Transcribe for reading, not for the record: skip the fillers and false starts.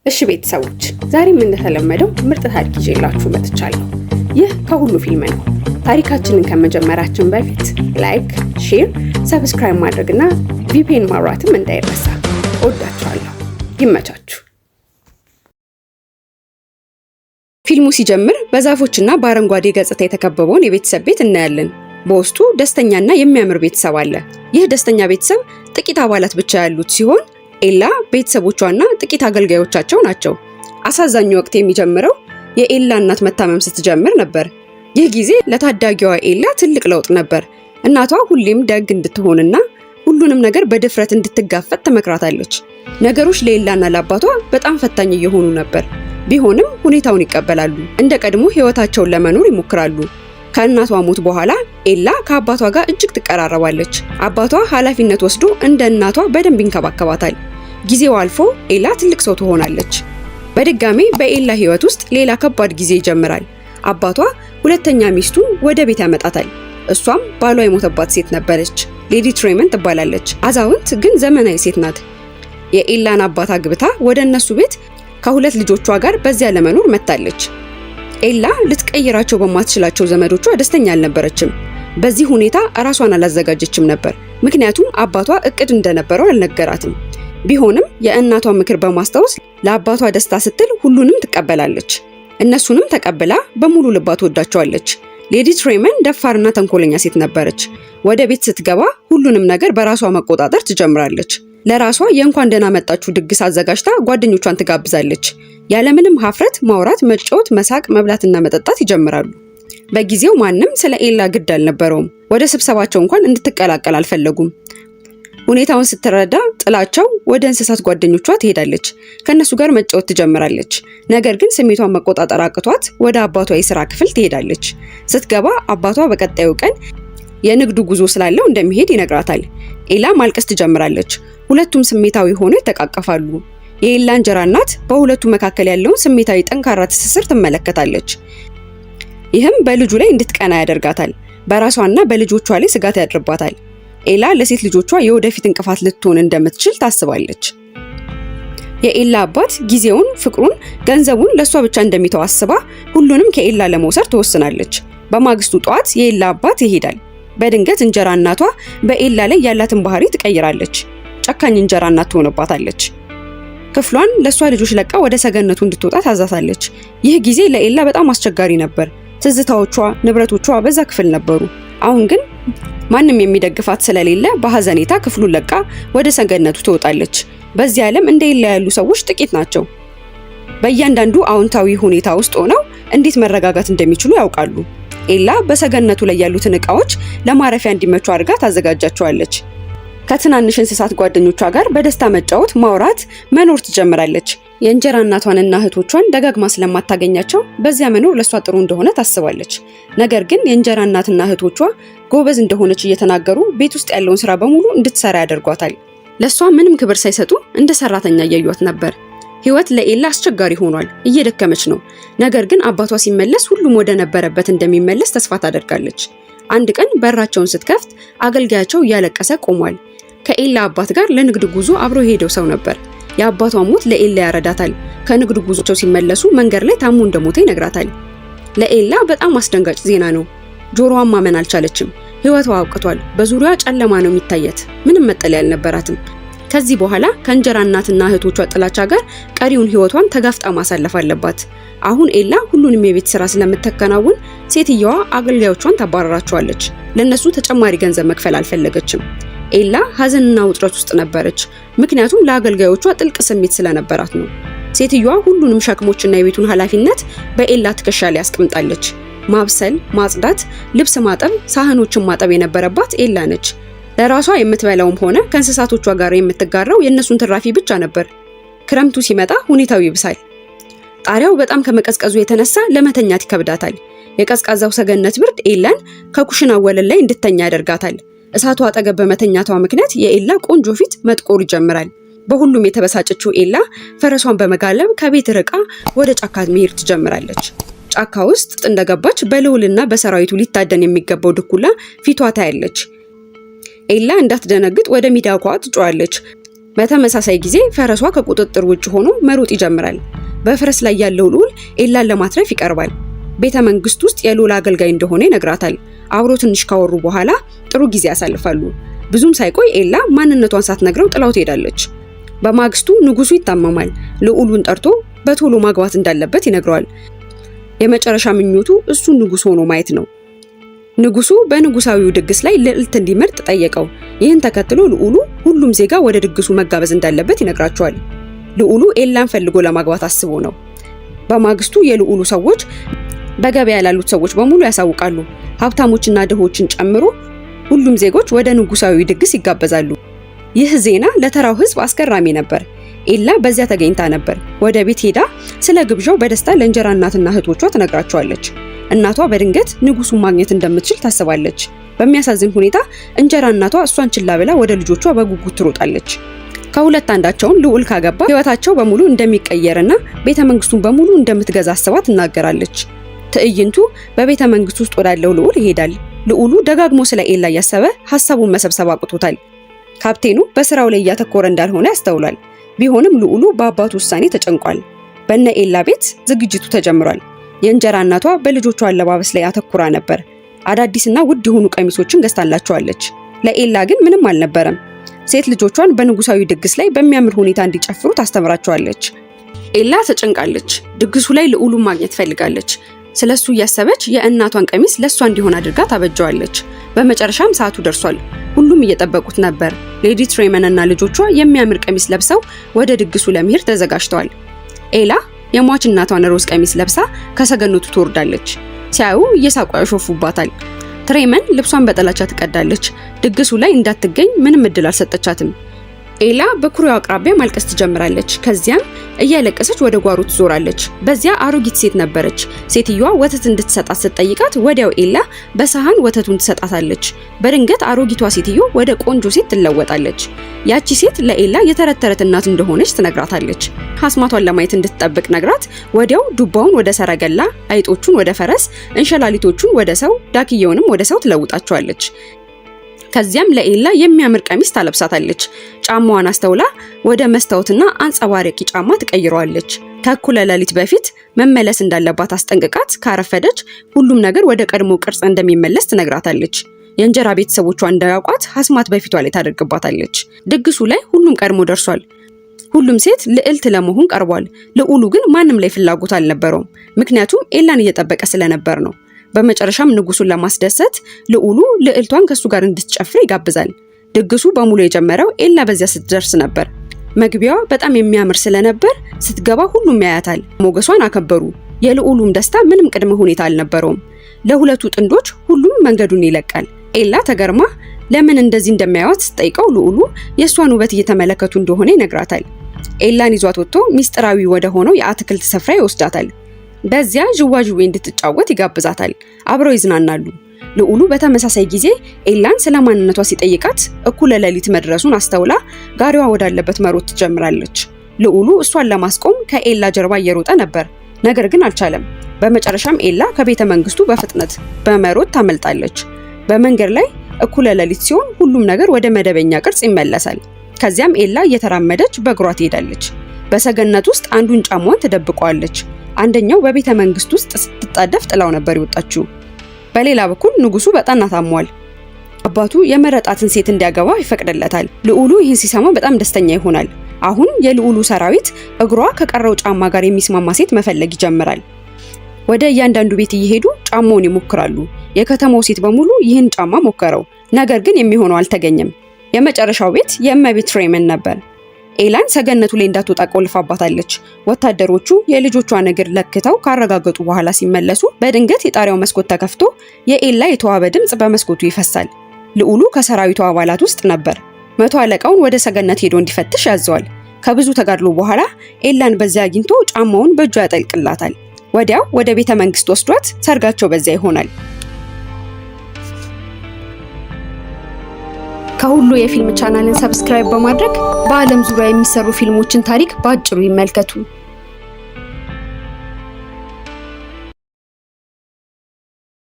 እሺ ቤተሰቦች ዛሬም እንደተለመደው ምርጥ ታሪክ ይዤላችሁ መጥቻለሁ። ይህ ከሁሉ ፊልም ነው። ታሪካችንን ከመጀመራችን በፊት ላይክ፣ ሼር፣ ሰብስክራይብ ማድረግና ቪፒኤን ማብራትም እንዳይረሳ። እወዳችኋለሁ። ይመቻችሁ። ፊልሙ ሲጀምር በዛፎችና በአረንጓዴ ገጽታ የተከበበውን የቤተሰብ ቤት እናያለን። በውስጡ ደስተኛና የሚያምር ቤተሰብ አለ። ይህ ደስተኛ ቤተሰብ ጥቂት አባላት ብቻ ያሉት ሲሆን ኤላ ቤተሰቦቿና ጥቂት አገልጋዮቻቸው ናቸው። አሳዛኙ ወቅት የሚጀምረው የኤላ እናት መታመም ስትጀምር ነበር። ይህ ጊዜ ለታዳጊዋ ኤላ ትልቅ ለውጥ ነበር። እናቷ ሁሌም ደግ እንድትሆንና ሁሉንም ነገር በድፍረት እንድትጋፈጥ ትመክራታለች። ነገሮች ለኤላና ለአባቷ በጣም ፈታኝ እየሆኑ ነበር። ቢሆንም ሁኔታውን ይቀበላሉ። እንደ ቀድሞ ህይወታቸውን ለመኖር ይሞክራሉ። ከእናቷ ሞት በኋላ ኤላ ከአባቷ ጋር እጅግ ትቀራረባለች። አባቷ ኃላፊነት ወስዶ እንደ እናቷ በደንብ ይንከባከባታል። ጊዜው አልፎ ኤላ ትልቅ ሰው ትሆናለች። በድጋሚ በኤላ ህይወት ውስጥ ሌላ ከባድ ጊዜ ይጀምራል። አባቷ ሁለተኛ ሚስቱን ወደ ቤት ያመጣታል። እሷም ባሏ የሞተባት ሴት ነበረች። ሌዲ ትሬመን ትባላለች። አዛውንት ግን ዘመናዊ ሴት ናት። የኤላን አባት አግብታ ወደ እነሱ ቤት ከሁለት ልጆቿ ጋር በዚያ ለመኖር መጣለች። ኤላ ልትቀይራቸው በማትችላቸው ዘመዶቿ ደስተኛ አልነበረችም። በዚህ ሁኔታ ራሷን አላዘጋጀችም ነበር፣ ምክንያቱም አባቷ እቅድ እንደነበረው አልነገራትም። ቢሆንም የእናቷ ምክር በማስታወስ ለአባቷ ደስታ ስትል ሁሉንም ትቀበላለች። እነሱንም ተቀብላ በሙሉ ልባ ትወዳቸዋለች። ሌዲ ትሬመን ደፋርና ተንኮለኛ ሴት ነበረች። ወደ ቤት ስትገባ ሁሉንም ነገር በራሷ መቆጣጠር ትጀምራለች። ለራሷ የእንኳን ደህና መጣችሁ ድግስ አዘጋጅታ ጓደኞቿን ትጋብዛለች። ያለምንም ሀፍረት ማውራት፣ መጫወት፣ መሳቅ፣ መብላትና መጠጣት ይጀምራሉ። በጊዜው ማንም ስለ ኤላ ግድ አልነበረውም። ወደ ስብሰባቸው እንኳን እንድትቀላቀል አልፈለጉም። ሁኔታውን ስትረዳ ጥላቸው ወደ እንስሳት ጓደኞቿ ትሄዳለች። ከነሱ ጋር መጫወት ትጀምራለች። ነገር ግን ስሜቷን መቆጣጠር አቅቷት ወደ አባቷ የሥራ ክፍል ትሄዳለች። ስትገባ አባቷ በቀጣዩ ቀን የንግዱ ጉዞ ስላለው እንደሚሄድ ይነግራታል። ኤላ ማልቀስ ትጀምራለች። ሁለቱም ስሜታዊ ሆነው ይተቃቀፋሉ። የኤላ እንጀራ እናት በሁለቱ መካከል ያለውን ስሜታዊ ጠንካራ ትስስር ትመለከታለች። ይህም በልጁ ላይ እንድትቀና ያደርጋታል። በራሷና በልጆቿ ላይ ስጋት ያድርባታል። ኤላ ለሴት ልጆቿ የወደፊት እንቅፋት ልትሆን እንደምትችል ታስባለች። የኤላ አባት ጊዜውን፣ ፍቅሩን፣ ገንዘቡን ለሷ ብቻ እንደሚተው አስባ ሁሉንም ከኤላ ለመውሰድ ትወስናለች። በማግስቱ ጠዋት የኤላ አባት ይሄዳል። በድንገት እንጀራ እናቷ በኤላ ላይ ያላትን ባህሪ ትቀይራለች። ጨካኝ እንጀራ እናት ትሆንባታለች። ክፍሏን ለሷ ልጆች ለቃ ወደ ሰገነቱ እንድትወጣ ታዛታለች። ይህ ጊዜ ለኤላ በጣም አስቸጋሪ ነበር። ትዝታዎቿ፣ ንብረቶቿ በዛ ክፍል ነበሩ። አሁን ግን ማንም የሚደግፋት ስለሌለ በሐዘኔታ ክፍሉን ለቃ ወደ ሰገነቱ ትወጣለች። በዚህ ዓለም እንደ ኤላ ያሉ ሰዎች ጥቂት ናቸው። በእያንዳንዱ አዎንታዊ ሁኔታ ውስጥ ሆነው እንዴት መረጋጋት እንደሚችሉ ያውቃሉ። ኤላ በሰገነቱ ላይ ያሉትን ዕቃዎች ለማረፊያ እንዲመቹ አድርጋ ታዘጋጃቸዋለች። ከትናንሽ እንስሳት ጓደኞቿ ጋር በደስታ መጫወት፣ ማውራት፣ መኖር ትጀምራለች። የእንጀራ እናቷንና እህቶቿን ደጋግማ ስለማታገኛቸው በዚያ መኖር ለሷ ጥሩ እንደሆነ ታስባለች። ነገር ግን የእንጀራ እናትና እህቶቿ ጎበዝ እንደሆነች እየተናገሩ ቤት ውስጥ ያለውን ስራ በሙሉ እንድትሰራ ያደርጓታል። ለሷ ምንም ክብር ሳይሰጡ እንደ ሰራተኛ እያዩት ነበር። ህይወት ለኤላ አስቸጋሪ ሆኗል። እየደከመች ነው። ነገር ግን አባቷ ሲመለስ ሁሉም ወደ ነበረበት እንደሚመለስ ተስፋ ታደርጋለች። አንድ ቀን በራቸውን ስትከፍት አገልጋያቸው እያለቀሰ ቆሟል። ከኤላ አባት ጋር ለንግድ ጉዞ አብሮ የሄደው ሰው ነበር። የአባቷ ሞት ለኤላ ያረዳታል። ከንግድ ጉዞቸው ሲመለሱ መንገድ ላይ ታሞ እንደሞተ ይነግራታል። ለኤላ በጣም አስደንጋጭ ዜና ነው። ጆሮዋን ማመን አልቻለችም። ህይወቷ አብቅቷል። በዙሪያዋ ጨለማ ነው የሚታየት። ምንም መጠለያ አልነበራትም። ከዚህ በኋላ ከእንጀራ እናትና እህቶቿ ጥላቻ ጋር ቀሪውን ህይወቷን ተጋፍጣ ማሳለፍ አለባት። አሁን ኤላ ሁሉንም የቤት ስራ ስለምትከናውን ሴትየዋ አገልጋዮቿን ታባረራቸዋለች። ለነሱ ተጨማሪ ገንዘብ መክፈል አልፈለገችም። ኤላ ሀዘንና ውጥረት ውስጥ ነበረች፣ ምክንያቱም ለአገልጋዮቿ ጥልቅ ስሜት ስለነበራት ነው። ሴትየዋ ሁሉንም ሸክሞችና የቤቱን ኃላፊነት በኤላ ትከሻ ላይ አስቀምጣለች። ማብሰል፣ ማጽዳት፣ ልብስ ማጠብ፣ ሳህኖችን ማጠብ የነበረባት ኤላ ነች። ለራሷ የምትበላውም ሆነ ከእንስሳቶቿ ጋር የምትጋራው የእነሱን ትራፊ ብቻ ነበር። ክረምቱ ሲመጣ ሁኔታው ይብሳል። ጣሪያው በጣም ከመቀዝቀዙ የተነሳ ለመተኛት ይከብዳታል። የቀዝቃዛው ሰገነት ብርድ ኤላን ከኩሽና ወለል ላይ እንድተኛ ያደርጋታል። እሳቱ አጠገብ በመተኛቷ ምክንያት የኤላ ቆንጆ ፊት መጥቆር ይጀምራል። በሁሉም የተበሳጨችው ኤላ ፈረሷን በመጋለብ ከቤት ርቃ ወደ ጫካ መሄድ ትጀምራለች። ጫካ ውስጥ እንደገባች በልዑልና በሰራዊቱ ሊታደን የሚገባው ድኩላ ፊቷ ታያለች። ኤላ እንዳትደነግጥ ወደ ሚዳቋ ትጮዋለች። በተመሳሳይ ጊዜ ፈረሷ ከቁጥጥር ውጭ ሆኖ መሮጥ ይጀምራል። በፈረስ ላይ ያለው ልዑል ኤላን ለማትረፍ ይቀርባል። ቤተ መንግስት ውስጥ የልዑል አገልጋይ እንደሆነ ይነግራታል። አብሮ ትንሽ ካወሩ በኋላ ጥሩ ጊዜ ያሳልፋሉ። ብዙም ሳይቆይ ኤላ ማንነቷን ሳትነግረው ጥላው ትሄዳለች። በማግስቱ ንጉሱ ይታመማል። ልዑሉን ጠርቶ በቶሎ ማግባት እንዳለበት ይነግረዋል። የመጨረሻ ምኞቱ እሱ ንጉስ ሆኖ ማየት ነው። ንጉሱ በንጉሳዊው ድግስ ላይ ልዕልት እንዲመርጥ ጠየቀው። ይህን ተከትሎ ልዑሉ ሁሉም ዜጋ ወደ ድግሱ መጋበዝ እንዳለበት ይነግራቸዋል። ልዑሉ ኤላን ፈልጎ ለማግባት አስቦ ነው። በማግስቱ የልዑሉ ሰዎች በገበያ ላሉት ሰዎች በሙሉ ያሳውቃሉ። ሀብታሞችና ድሆችን ጨምሮ ሁሉም ዜጎች ወደ ንጉሳዊ ድግስ ይጋበዛሉ። ይህ ዜና ለተራው ህዝብ አስገራሚ ነበር። ኤላ በዚያ ተገኝታ ነበር። ወደ ቤት ሄዳ ስለ ግብዣው በደስታ ለእንጀራ እናትና እህቶቿ ትነግራቸዋለች። እናቷ በድንገት ንጉሱን ማግኘት እንደምትችል ታስባለች። በሚያሳዝን ሁኔታ እንጀራ እናቷ እሷን ችላ ብላ ወደ ልጆቿ በጉጉት ትሮጣለች። ከሁለት አንዳቸውን ልዑል ካገባ ህይወታቸው በሙሉ እንደሚቀየርና ቤተ መንግስቱን በሙሉ እንደምትገዛ አስባ ትናገራለች። ትዕይንቱ በቤተ መንግስት ውስጥ ወዳለው ልዑል ይሄዳል። ልዑሉ ደጋግሞ ስለ ኤላ እያሰበ ሐሳቡን መሰብሰብ አቅቶታል። ካፕቴኑ በስራው ላይ እያተኮረ እንዳልሆነ ያስተውላል። ቢሆንም ልዑሉ በአባቱ ውሳኔ ተጨንቋል። በነ ኤላ ቤት ዝግጅቱ ተጀምሯል። የእንጀራ እናቷ በልጆቿ አለባበስ ላይ አተኩራ ነበር። አዳዲስና ውድ የሆኑ ቀሚሶችን ገዝታላቸዋለች። ለኤላ ግን ምንም አልነበረም። ሴት ልጆቿን በንጉሳዊ ድግስ ላይ በሚያምር ሁኔታ እንዲጨፍሩ ታስተምራቸዋለች። ኤላ ተጨንቃለች። ድግሱ ላይ ልዑሉን ማግኘት ፈልጋለች። ስለሱ እያሰበች የእናቷን ቀሚስ ለሷ እንዲሆን አድርጋ ታበጀዋለች። በመጨረሻም ሰዓቱ ደርሷል። ሁሉም እየጠበቁት ነበር። ሌዲ ትሬመን እና ልጆቿ የሚያምር ቀሚስ ለብሰው ወደ ድግሱ ለመሄድ ተዘጋጅተዋል። ኤላ የሟች እናቷን ሮዝ ቀሚስ ለብሳ ከሰገነቱ ትወርዳለች። ሲያዩ እየሳቁ ያሾፉባታል። ትሬመን ልብሷን በጥላቻ ትቀዳለች። ድግሱ ላይ እንዳትገኝ ምንም እድል አልሰጠቻትም። ኤላ በኩሬው አቅራቢያ ማልቀስ ትጀምራለች። ከዚያም እያለቀሰች ወደ ጓሮ ትዞራለች። በዚያ አሮጊት ሴት ነበረች። ሴትዮዋ ወተት እንድትሰጣት ስትጠይቃት ወዲያው ኤላ በሰሃን ወተቱን ትሰጣታለች። በድንገት አሮጊቷ ሴትዮ ወደ ቆንጆ ሴት ትለወጣለች። ያቺ ሴት ለኤላ የተረት ተረት እናት እንደሆነች ትነግራታለች። አስማቷን ለማየት እንድትጠብቅ ነግራት ወዲያው ዱባውን ወደ ሰረገላ፣ አይጦቹን ወደ ፈረስ፣ እንሸላሊቶቹን ወደ ሰው፣ ዳክየውንም ወደ ሰው ትለውጣቸዋለች። ከዚያም ለኤላ የሚያምር ቀሚስ ታለብሳታለች። ጫማዋን አስተውላ ወደ መስታወትና አንጸባራቂ ጫማ ትቀይረዋለች። ከእኩለ ሌሊት በፊት መመለስ እንዳለባት አስጠንቅቃት ካረፈደች ሁሉም ነገር ወደ ቀድሞ ቅርጽ እንደሚመለስ ትነግራታለች። የእንጀራ ቤተሰቦቿ እንዳያውቋት አስማት በፊቷ ላይ ታደርግባታለች። ድግሱ ላይ ሁሉም ቀድሞ ደርሷል። ሁሉም ሴት ልዕልት ለመሆን ቀርቧል። ልዑሉ ግን ማንም ላይ ፍላጎት አልነበረውም፣ ምክንያቱም ኤላን እየጠበቀ ስለነበር ነው። በመጨረሻም ንጉሱን ለማስደሰት ልዑሉ ልዕልቷን ከሱ ጋር እንድትጨፍር ይጋብዛል። ድግሱ በሙሉ የጀመረው ኤላ በዚያ ስትደርስ ነበር። መግቢያዋ በጣም የሚያምር ስለነበር ስትገባ ሁሉም ያያታል። ሞገሷን አከበሩ። የልዑሉም ደስታ ምንም ቅድመ ሁኔታ አልነበረውም። ለሁለቱ ጥንዶች ሁሉም መንገዱን ይለቃል። ኤላ ተገርማ ለምን እንደዚህ እንደሚያዩት ስትጠይቀው ልዑሉ የእሷን ውበት እየተመለከቱ እንደሆነ ይነግራታል። ኤላን ይዟት ወጥቶ ሚስጥራዊ ወደ ሆነው የአትክልት ስፍራ ይወስዳታል። በዚያ ዥዋዥዌ እንድትጫወት ይጋብዛታል። አብረው ይዝናናሉ። ልዑሉ በተመሳሳይ ጊዜ ኤላን ስለማንነቷ ሲጠይቃት እኩለ ሌሊት መድረሱን አስተውላ ጋሪዋ ወዳለበት መሮጥ ትጀምራለች። ልዑሉ እሷን ለማስቆም ከኤላ ጀርባ እየሮጠ ነበር፣ ነገር ግን አልቻለም። በመጨረሻም ኤላ ከቤተ መንግስቱ በፍጥነት በመሮጥ ታመልጣለች። በመንገድ ላይ እኩለ ሌሊት ሲሆን ሁሉም ነገር ወደ መደበኛ ቅርጽ ይመለሳል። ከዚያም ኤላ እየተራመደች በእግሯ ትሄዳለች። በሰገነት ውስጥ አንዱን ጫማዋን ትደብቀዋለች። አንደኛው በቤተ መንግስት ውስጥ ስትጣደፍ ጥላው ነበር የወጣችው። በሌላ በኩል ንጉሱ በጣም ታሟል። አባቱ የመረጣትን ሴት እንዲያገባ ይፈቅድለታል። ልዑሉ ይህን ሲሰማ በጣም ደስተኛ ይሆናል። አሁን የልዑሉ ሰራዊት እግሯ ከቀረው ጫማ ጋር የሚስማማ ሴት መፈለግ ይጀምራል። ወደ እያንዳንዱ ቤት እየሄዱ ጫማውን ይሞክራሉ። የከተማው ሴት በሙሉ ይህን ጫማ ሞከረው፣ ነገር ግን የሚሆነው አልተገኘም። የመጨረሻው ቤት የእመቤት ትሬመን ነበር። ኤላን ሰገነቱ ላይ እንዳትወጣ ቆልፋባታለች። ወታደሮቹ የልጆቿን እግር ለክተው ካረጋገጡ በኋላ ሲመለሱ በድንገት የጣሪያው መስኮት ተከፍቶ የኤላ የተዋበ ድምጽ በመስኮቱ ይፈሳል። ልዑሉ ከሰራዊቱ አባላት ውስጥ ነበር። መቶ አለቃውን ወደ ሰገነት ሄዶ እንዲፈትሽ ያዘዋል። ከብዙ ተጋድሎ በኋላ ኤላን በዚያ አግኝቶ ጫማውን በእጁ ያጠልቅላታል። ወዲያው ወደ ቤተ መንግስት ወስዷት ሰርጋቸው በዚያ ይሆናል። ከሁሉ የፊልም ቻናልን ሰብስክራይብ በማድረግ በዓለም ዙሪያ የሚሰሩ ፊልሞችን ታሪክ በአጭሩ ይመልከቱ።